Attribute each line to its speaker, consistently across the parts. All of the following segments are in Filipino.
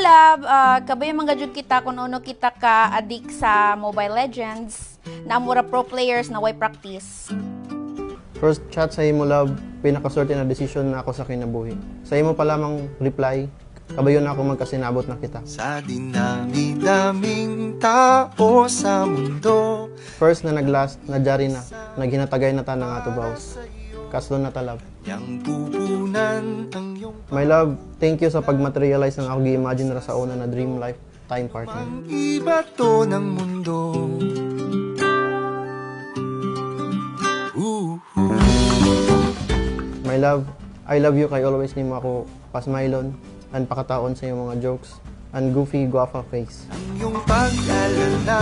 Speaker 1: love, kabay mga jud kita kung ano kita ka addict sa Mobile Legends, na mura pro players na way practice.
Speaker 2: First chat sa imo love, pinakaswerte na desisyon na ako sa kinabuhi. Sa imo pa lamang reply, kabayon na ako magkasinabot na kita.
Speaker 3: Sa dinami-daming tao sa mundo.
Speaker 2: First na naglast, nadyari na, naghinatagay na ta ng ato vows. Kaslo na ta love.
Speaker 3: Yang pupunan ang iyong
Speaker 2: My love, thank you sa pag-materialize ng ako gi-imagine ra sa una na dream life time partner.
Speaker 3: iba to ng mundo.
Speaker 2: My love, I love you kay always nimo ako pasmailon and pakataon sa iyong mga jokes and goofy guapa face.
Speaker 3: Ang iyong pag-alala.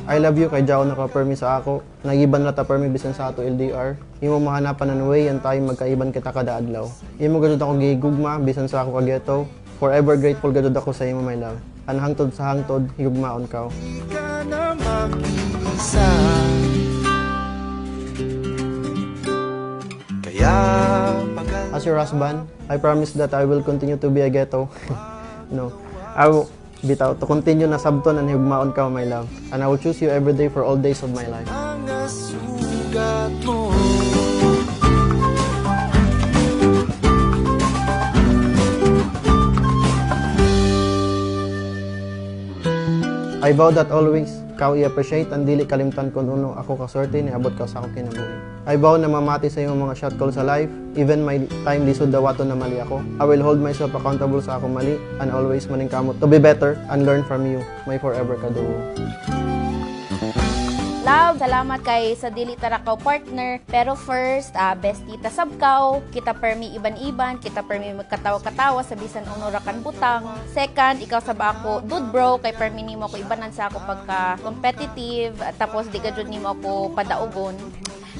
Speaker 2: I love you kay jaon naka-permi sa ako. Nagiban na ta permi bisan sa ato LDR. Imo mahanapan ng way and time magkaiban kita kada adlaw. Imo gadud ako gigugma bisan sa ako kageto. Forever grateful gadud ako sa imo my love. An hangtod sa hangtod higugmaon ka.
Speaker 3: Di ka na mag-iisa. Kaya
Speaker 2: As your husband, I promise that I will continue to be a ghetto. No. I will bitaw to continue na sabton and higugmaon ka my love. And I will choose you every day for all days of my life.
Speaker 3: ang nasugat mo.
Speaker 2: I vow that always, kau i-appreciate and dili kalimtan kung uno ako kaswerte ni abot ka sa akong kinabuhi. I vow na mamati sa iyong mga shot call sa life, even my time lisod dawato na mali ako. I will hold myself accountable sa akong mali and always maningkamot to be better and learn from you, my forever kadugo.
Speaker 1: Love, salamat kay sa dili tarakaw partner. Pero first, bestie ta sabkaw, kita permi iban-iban, kita permi magkatawa-katawa sa bisan uno ra kan butang. Second, ikaw sab ako, dude bro, kay permi nimo ako ibanan sa ako pagka competitive, tapos di ka jud nimo ako padaugon.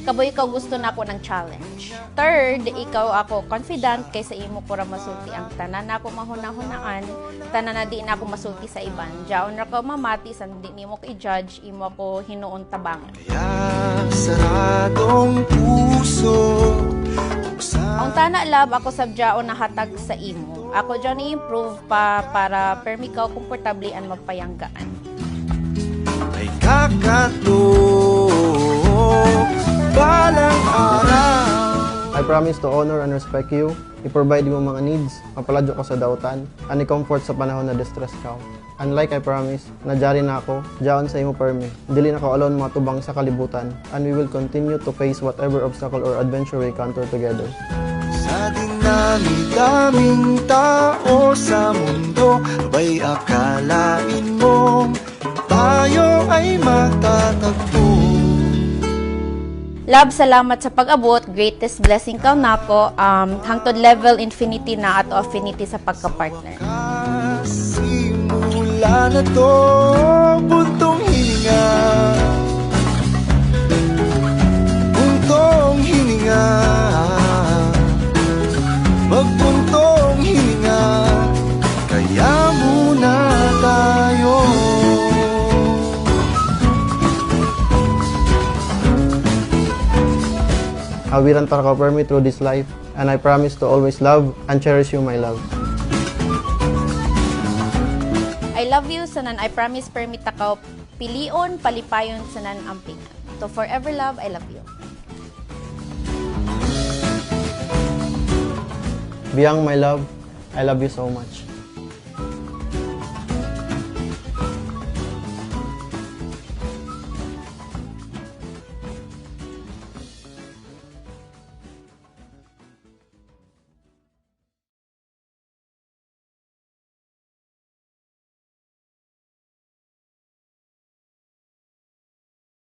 Speaker 1: Kaboy ikaw gusto na ako ng challenge. Third, ikaw ako confident kay sa imo ko ra masulti ang tanan na ako mahuna-hunaan, tanan na di na ako masulti sa iban. Jaon ra ka mamati sa di nimo ko i-judge, imo ako hinuon tabang.
Speaker 3: Kaya saradong puso.
Speaker 1: Ang tana love ako sabjaon na hatag sa imo. Ako dyan i-improve pa para permi ka komportable and magpayanggaan.
Speaker 3: Ay kakatok balang araw.
Speaker 2: I promise to honor and respect you, i-provide mo mga needs, mapaladyo ka sa dautan, and i-comfort sa panahon na distress ka. And like I promise, nadyari na ako, jaon sa imo permi. Dili na ko alone matubang sa kalibutan, and we will continue to face whatever obstacle or adventure we encounter together.
Speaker 3: Sa dinami-daming tao sa mundo, abay akalain mo tayo ay matatagpo.
Speaker 1: Love, salamat sa pag-abot. Greatest blessing ka nako. Hangtod level infinity na at affinity sa pagka-partner.
Speaker 3: Kasimula na to, buntong hininga. Buntong hininga. Magbuntong hininga. Kaya muna tayo.
Speaker 2: Awiran para ka permi through this life, and I promise to always love and cherish you, my love.
Speaker 1: I love you, sanan I promise permit takaw pilion, palipayon, sanan ampingan. To forever love, I love you.
Speaker 2: Biyang, my love, I love you so much.